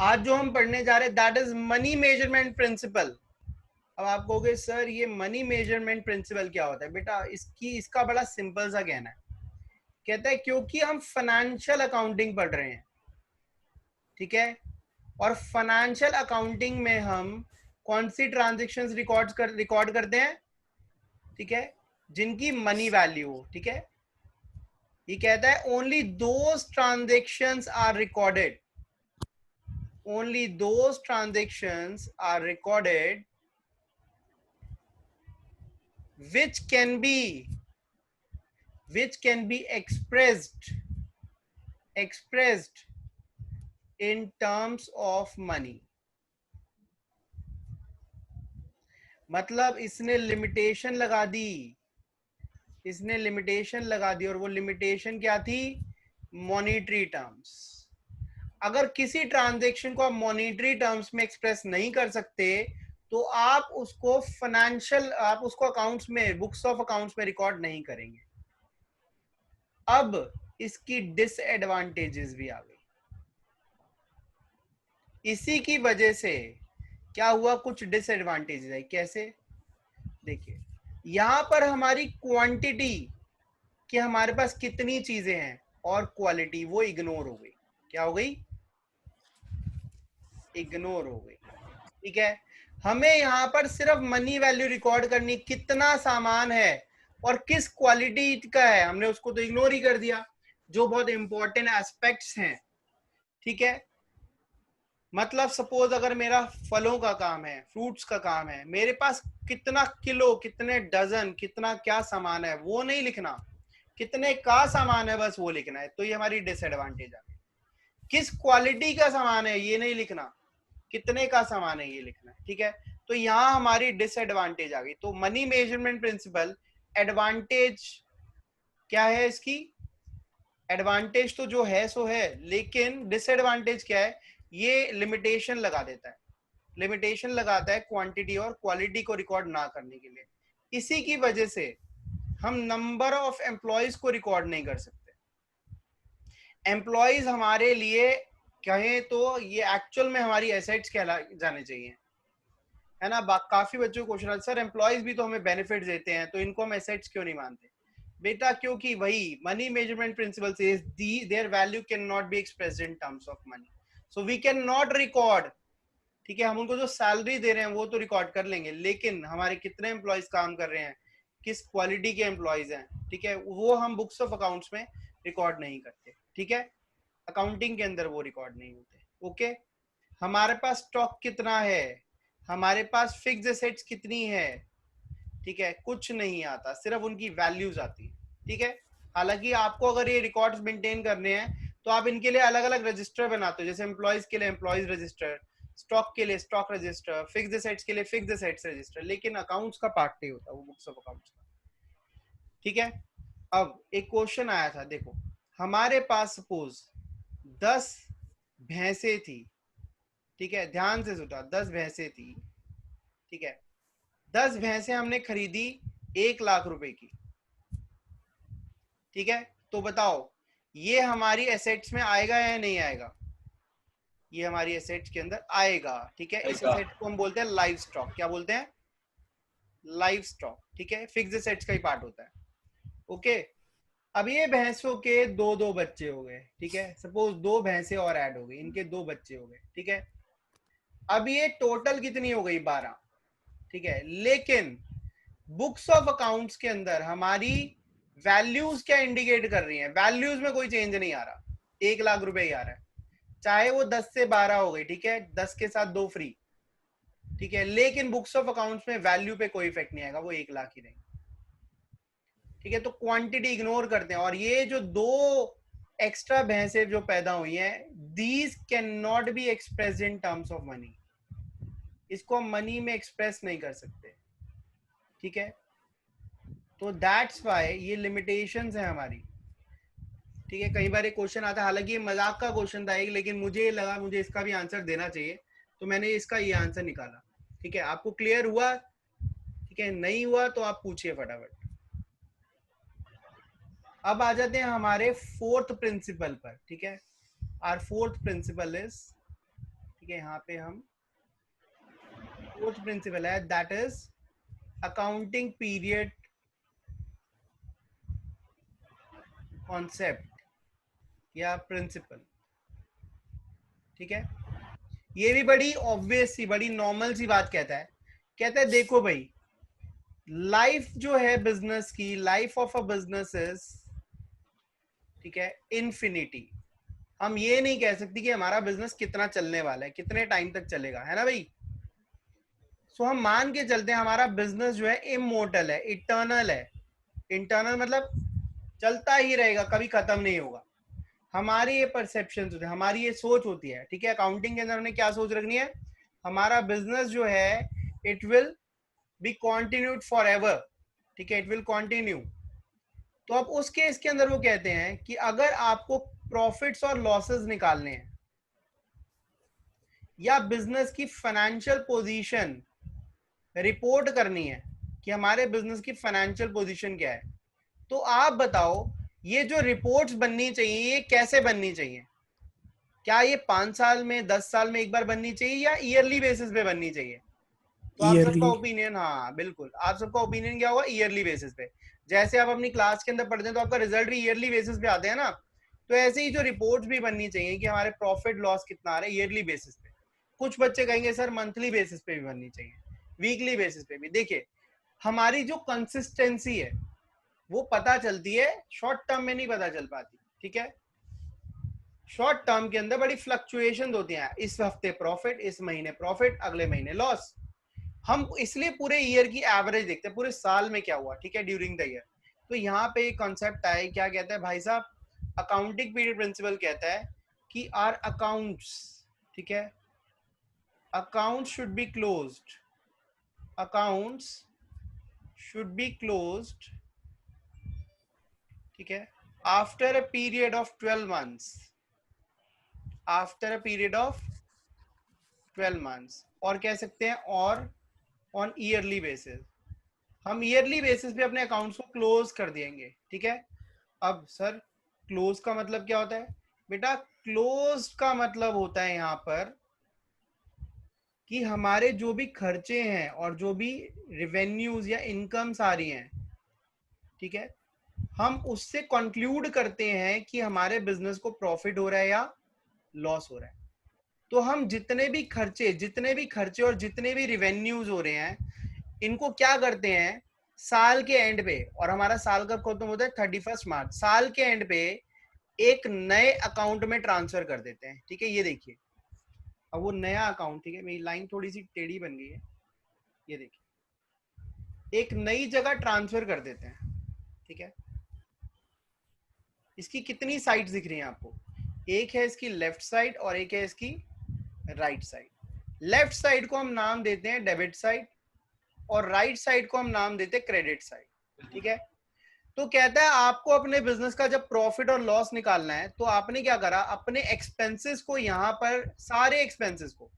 आज जो हम पढ़ने जा रहे हैं that is money measurement principle. अब आप कहोगे सर ये मनी मेजरमेंट प्रिंसिपल क्या होता है? बेटा इसका बड़ा सिंपल सा कहना है। कहता है क्योंकि हम फाइनेंशियल अकाउंटिंग पढ़ रहे हैं, ठीक है, और फाइनेंशियल अकाउंटिंग में हम कौन सी ट्रांजेक्शन्स रिकॉर्ड करते हैं, ठीक है, जिनकी मनी वैल्यू हो, ठीक है। ये कहता है only those transactions are recorded, only those transactions are recorded which can be expressed in terms of money। मतलब इसने लिमिटेशन लगा दी, और वो लिमिटेशन क्या थी? Monetary terms. अगर किसी ट्रांजैक्शन को आप मॉनेटरी टर्म्स में एक्सप्रेस नहीं कर सकते तो आप उसको अकाउंट्स में, बुक्स ऑफ अकाउंट्स में रिकॉर्ड नहीं करेंगे। अब इसकी डिसएडवांटेजेस भी आ गई। इसी की वजह से क्या हुआ, कुछ डिसएडवांटेजेस है। कैसे? देखिए, यहां पर हमारी क्वांटिटी कि हमारे पास कितनी चीजें हैं और क्वालिटी वो इग्नोर हो गई। क्या हो गई? इग्नोर हो गई, ठीक है। हमें यहां पर सिर्फ मनी वैल्यू रिकॉर्ड करनी, कितना सामान है और किस क्वालिटी का है, हमने उसको तो इग्नोर ही कर दिया, जो बहुत इंपॉर्टेंट एस्पेक्ट्स हैं, ठीक है। मतलब सपोज अगर मेरा फलों का काम है, फ्रूट्स का काम है, मेरे पास कितना किलो, कितने डजन, कितना क्या सामान है वो नहीं लिखना, कितने का सामान है बस वो लिखना है। तो ये हमारी डिसएडवांटेज है। किस क्वालिटी का सामान है ये नहीं लिखना, कितने का सामान है ये लिखना है, ठीक है। तो यहां हमारी डिसएडवांटेज आ गई। तो मनी मेजरमेंट प्रिंसिपल, एडवांटेज क्या है इसकी? एडवांटेज तो जो है सो है, लेकिन डिसएडवांटेज क्या है? ये लिमिटेशन लगा देता है, लिमिटेशन लगाता है क्वांटिटी और क्वालिटी को रिकॉर्ड ना करने के लिए। इसी की वजह से हम नंबर ऑफ एम्प्लॉयज को रिकॉर्ड नहीं कर सकते। एम्प्लॉयज हमारे लिए कहें तो ये एक्चुअल में हमारी एसेट्स कहला जाने चाहिए, है ना। काफी बच्चों को क्वेश्चन, सर एम्प्लॉयज भी तो हमें बेनिफिट देते हैं तो इनको हम एसेट्स क्यों नहीं मानते? बेटा क्योंकि वही money measurement principle says their value can not be expressed in terms of money, so we can not record, ठीक है। हम उनको जो सैलरी दे रहे हैं वो तो रिकॉर्ड कर लेंगे, लेकिन हमारे कितने एम्प्लॉयज काम कर रहे हैं, किस क्वालिटी के एम्प्लॉयज हैं, ठीक है, वो हम बुक्स ऑफ अकाउंट्स में रिकॉर्ड नहीं करते, ठीक है। अकाउंटिंग के अंदर वो रिकॉर्ड नहीं होते, ओके। हमारे पास स्टॉक कितना है, हमारे पास फिक्स्ड एसेट्स कितनी है, ठीक है, कुछ नहीं आता, सिर्फ उनकी वैल्यूज आती है, ठीक है। हालांकि आपको अगर ये रिकॉर्ड्स मेंटेन करने हैं तो आप इनके लिए अलग अलग रजिस्टर बनाते हो, जैसे एम्प्लॉयज के लिए एम्प्लॉयज रजिस्टर, स्टॉक के लिए स्टॉक रजिस्टर, फिक्स्ड एसेट्स के लिए फिक्स्ड एसेट्स रजिस्टर, लेकिन अकाउंट्स का पार्ट नहीं होता वो बुक्स ऑफ अकाउंट्स का, ठीक है। अब एक क्वेश्चन आया था, देखो हमारे पास सपोज 10 भैंसे थी, ठीक है, ध्यान से सुना, 10 भैंसे थी, ठीक है। 10 भैंसे हमने खरीदी 1,00,000 रुपए की, ठीक है। तो बताओ ये हमारी एसेट्स में आएगा या नहीं आएगा? ये हमारी एसेट्स के अंदर आएगा, ठीक है। इस एसेट को हम बोलते हैं लाइव स्टॉक। क्या बोलते हैं? लाइव स्टॉक, ठीक है, फिक्स्ड एसेट्स का ही पार्ट होता है, ओके। अब ये भैंसों के दो दो बच्चे हो गए, ठीक है, सपोज 2 भैंसे और ऐड हो गई, इनके 2 बच्चे हो गए, ठीक है। अब ये टोटल कितनी हो गई? 12, ठीक है। लेकिन बुक्स ऑफ अकाउंट्स के अंदर हमारी वैल्यूज क्या इंडिकेट कर रही हैं? वैल्यूज में कोई चेंज नहीं आ रहा, 1,00,000 रुपए ही आ रहा है, चाहे वो 10 से 12 हो गई, ठीक है, 10 के साथ 2 फ्री, ठीक है। लेकिन बुक्स ऑफ अकाउंट्स में वैल्यू पे कोई इफेक्ट नहीं आएगा, वो 1,00,000 ही रहेगी, ठीक है। तो क्वांटिटी इग्नोर करते हैं। और ये जो 2 एक्स्ट्रा भैंसे जो पैदा हुई हैं, these can not be express in terms of money, इसको हम मनी में एक्सप्रेस नहीं कर सकते, ठीक है। तो दैट्स वाई ये लिमिटेशंस है हमारी, ठीक है। कई बार एक क्वेश्चन आता है, हालांकि ये मजाक का क्वेश्चन था एक, लेकिन मुझे लगा मुझे इसका भी आंसर देना चाहिए, तो मैंने इसका ये आंसर निकाला, ठीक है। आपको क्लियर हुआ? ठीक है, नहीं हुआ तो आप पूछिए फटाफट। अब आ जाते हैं हमारे फोर्थ प्रिंसिपल पर, ठीक है। आर फोर्थ प्रिंसिपल इज ठीक है, यहाँ पे हम फोर्थ प्रिंसिपल है, that is accounting period concept या प्रिंसिपल। ठीक है, ये भी बड़ी ऑब्वियस सी, बड़ी नॉर्मल सी बात कहता है देखो भाई, लाइफ जो है बिजनेस की, life of a business is, ठीक है, इन्फिनिटी। हम ये नहीं कह सकते कि हमारा बिजनेस कितना चलने वाला है, कितने टाइम तक चलेगा, है ना भाई। सो हम मान के चलते हैं हमारा बिजनेस जो है इमोर्टल है, इटर्नल है। इंटरनल मतलब चलता ही रहेगा, कभी खत्म नहीं होगा। हमारी ये परसेप्शन होती है, हमारी ये सोच होती है। ठीक है, अकाउंटिंग के अंदर हमने क्या सोच रखनी है, हमारा बिजनेस जो है it will be continued for ever. ठीक है, इट विल कॉन्टिन्यू। तो अब उस केस के अंदर वो कहते हैं कि अगर आपको प्रॉफिट्स और लॉसेस निकालने हैं या बिजनेस की फाइनेंशियल पोजीशन रिपोर्ट करनी है कि हमारे बिजनेस की फाइनेंशियल पोजीशन क्या है, तो आप बताओ ये जो रिपोर्ट्स बननी चाहिए ये कैसे बननी चाहिए? क्या ये 5 साल में, 10 साल में एक बार बननी चाहिए या ईयरली बेसिस पे बननी चाहिए? तो आप सबका ओपिनियन, हाँ बिल्कुल, आप सबका ओपिनियन क्या होगा? ईयरली बेसिस पे। जैसे आप अपनी क्लास के अंदर पढ़ते हैं तो आपका रिजल्ट भी ईयरली बेसिस पे आते हैं ना, तो ऐसे ही जो रिपोर्ट्स भी बननी चाहिए कि हमारे प्रॉफिट लॉस कितना आ रहा है ईयरली बेसिस पे। कुछ बच्चे कहेंगे सर मंथली बेसिस पे भी बननी चाहिए, वीकली बेसिस पे भी। देखिए, हमारी जो कंसिस्टेंसी है वो पता चलती है, शॉर्ट टर्म में नहीं पता चल पाती। ठीक है, शॉर्ट टर्म के अंदर बड़ी फ्लक्चुएशन होती हैं, इस हफ्ते प्रॉफिट, इस महीने प्रॉफिट, अगले महीने लॉस। हम इसलिए पूरे ईयर की एवरेज देखते हैं, पूरे साल में क्या हुआ। ठीक है, ड्यूरिंग द ईयर। तो यहाँ पे एक कॉन्सेप्ट आए, क्या कहता है भाई साहब, अकाउंटिंग पीरियड प्रिंसिपल कहता है कि आर अकाउंट्स, ठीक है, accounts should be closed, accounts should be closed, ठीक है, after a period of 12 months, after a period of 12 months, और कह सकते हैं और ऑन ईयरली बेसिस। हम ईयरली बेसिस पे अपने अकाउंट्स को क्लोज कर देंगे। ठीक है, अब सर क्लोज का मतलब क्या होता है? बेटा क्लोज का मतलब होता है यहाँ पर कि हमारे जो भी खर्चे हैं और जो भी रेवेन्यूज या इनकम्स आ रही हैं, ठीक है, हम उससे कंक्लूड करते हैं कि हमारे बिजनेस को प्रॉफिट हो रहा है या लॉस हो रहा है। तो हम जितने भी खर्चे और जितने भी रिवेन्यूज हो रहे हैं, इनको क्या करते हैं, साल के एंड पे, और हमारा साल कब खत्म होता है? 31 मार्च। साल के एंड पे एक नए अकाउंट में ट्रांसफर कर देते हैं। ठीक है, ये देखिए, अब वो नया अकाउंट, ठीक है, मेरी लाइन थोड़ी सी टेढ़ी बन गई है, ये देखिए, एक नई जगह ट्रांसफर कर देते हैं। ठीक है, इसकी कितनी साइड दिख रही हैं आपको? एक है इसकी लेफ्ट साइड और एक है इसकी राइट साइड। लेफ्ट साइड को हम नाम देते हैं डेबिट साइड और राइट साइड को हम नाम देते हैं क्रेडिट साइड। ठीक है, तो कहता है आपको अपने बिजनेस का जब प्रॉफिट और लॉस निकालना है तो आपने क्या करा, अपने एक्सपेंसेस को यहाँ पर, सारे एक्सपेंसेस को,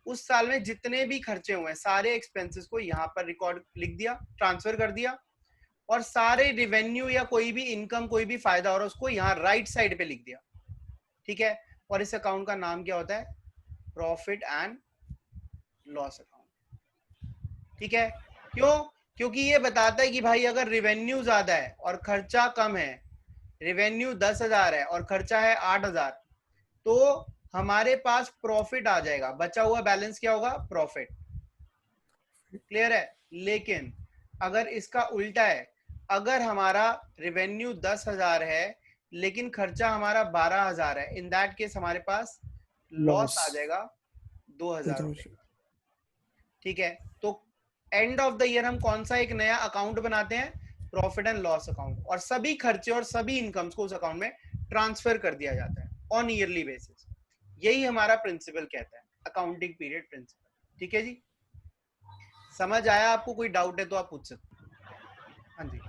उस साल में जितने भी खर्चे हुए हैं सारे एक्सपेंसेस को यहाँ पर रिकॉर्ड लिख दिया, ट्रांसफर कर दिया, और सारे रिवेन्यू या कोई भी इनकम, कोई भी फायदा हो रहा है उसको यहाँ राइट साइड पे लिख दिया। ठीक है, और इस अकाउंट का नाम क्या होता है? Profit and loss account. ठीक है, क्यों? क्योंकि ये बताता है कि भाई अगर रिवेन्यू ज्यादा है और खर्चा कम है, रेवेन्यू 10,000 है और खर्चा है 8,000, तो हमारे पास प्रॉफिट आ जाएगा, बचा हुआ बैलेंस क्या होगा? प्रॉफिट। क्लियर है? लेकिन अगर इसका उल्टा है, अगर हमारा रेवेन्यू 10,000 है लेकिन खर्चा हमारा 12,000 है, इन दैट केस हमारे पास लॉस आ जाएगा 2,000 रुपए। ठीक है, तो एंड ऑफ द ईयर हम कौन सा एक नया अकाउंट बनाते हैं? प्रॉफिट एंड लॉस अकाउंट, और सभी खर्चे और सभी इनकम्स को उस अकाउंट में ट्रांसफर कर दिया जाता है ऑन ईयरली बेसिस। यही हमारा प्रिंसिपल कहता है, अकाउंटिंग पीरियड प्रिंसिपल। ठीक है जी, समझ आया आपको? कोई डाउट है तो आप पूछ सकते हैं। हाँ जी,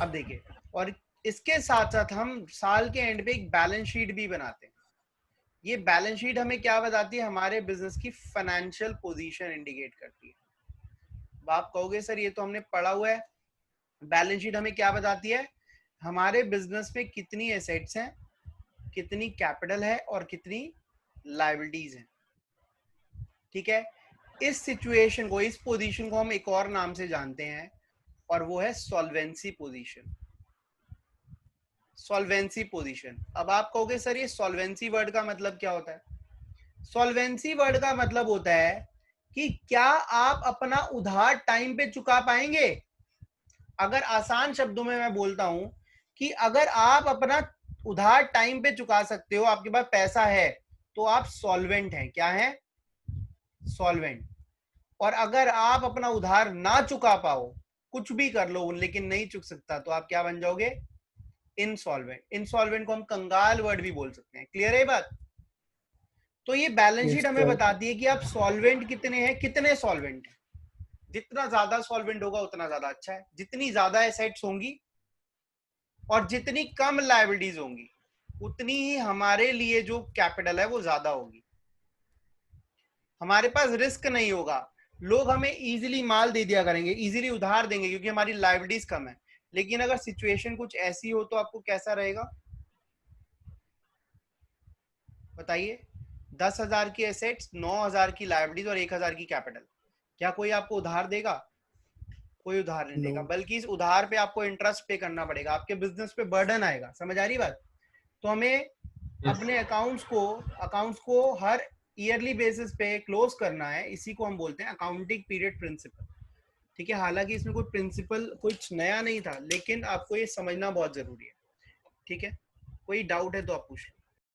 अब देखिए, और इसके साथ साथ हम साल के एंड पे एक बैलेंस शीट भी बनाते हैं। ये बैलेंस शीट हमें क्या बताती है? हमारे बिजनेस की फाइनेंशियल पोजीशन इंडिकेट करती है। आप कहोगे सर ये तो हमने पढ़ा हुआ है। बैलेंस शीट हमें क्या बताती है? हमारे बिजनेस में कितनी एसेट्स हैं, कितनी कैपिटल है और कितनी लायबिलिटीज हैं। ठीक है, इस सिचुएशन को, इस पोजीशन को हम एक और नाम से जानते हैं और वो है सॉल्वेंसी पोजीशन। Solvency position. अब आप कहोगे सर ये सॉल्वेंसी वर्ड का मतलब क्या होता है? सॉल्वेंसी वर्ड का मतलब होता है कि क्या आप अपना उधार टाइम पे चुका पाएंगे। अगर आसान शब्दों में मैं बोलता हूं कि अगर आप अपना उधार टाइम पे चुका सकते हो, आपके पास पैसा है, तो आप सॉल्वेंट हैं। क्या है? सॉल्वेंट। और अगर आप अपना उधार ना चुका पाओ, कुछ भी कर लो लेकिन नहीं चुक सकता, तो आप क्या बन जाओगे? इनसॉल्वेंट। इनसॉल्वेंट को हम कंगाल वर्ड भी बोल सकते हैं। क्लियर है ये बात? तो ये बैलेंस शीट यस हमें सर। बताती है कि आप सॉल्वेंट कितने हैं, कितने सॉल्वेंट हैं। जितना ज्यादा सॉल्वेंट होगा उतना ज्यादा अच्छा है। जितनी ज्यादा एसेट्स होंगी और जितनी कम लायबिलिटीज होंगी, उतनी ही हमारे लिए जो कैपिटल है वो ज्यादा होगी। हमारे पास रिस्क नहीं होगा, लोग हमें इजीली माल दे दिया करेंगे, इजीली उधार देंगे क्योंकि हमारी लायबिलिटीज कम है। लेकिन अगर सिचुएशन कुछ ऐसी हो तो आपको कैसा रहेगा बताइए? 10,000 की एसेट्स, 9,000 की लायबिलिटीज और 1,000 की कैपिटल, क्या कोई आपको उधार देगा? कोई उधार नहीं नो। देगा, बल्कि इस उधार पे आपको इंटरेस्ट पे करना पड़ेगा, आपके बिजनेस पे बर्डन आएगा। समझ आ रही बात? तो हमें यस। अपने अकाउंट्स को हर ईयरली बेसिस पे क्लोज करना है। इसी को हम बोलते हैं अकाउंटिंग पीरियड प्रिंसिपल। ठीक है, हालांकि इसमें कोई प्रिंसिपल कुछ नया नहीं था, लेकिन आपको ये समझना बहुत जरूरी है। ठीक है, कोई डाउट है तो आप पूछ लो।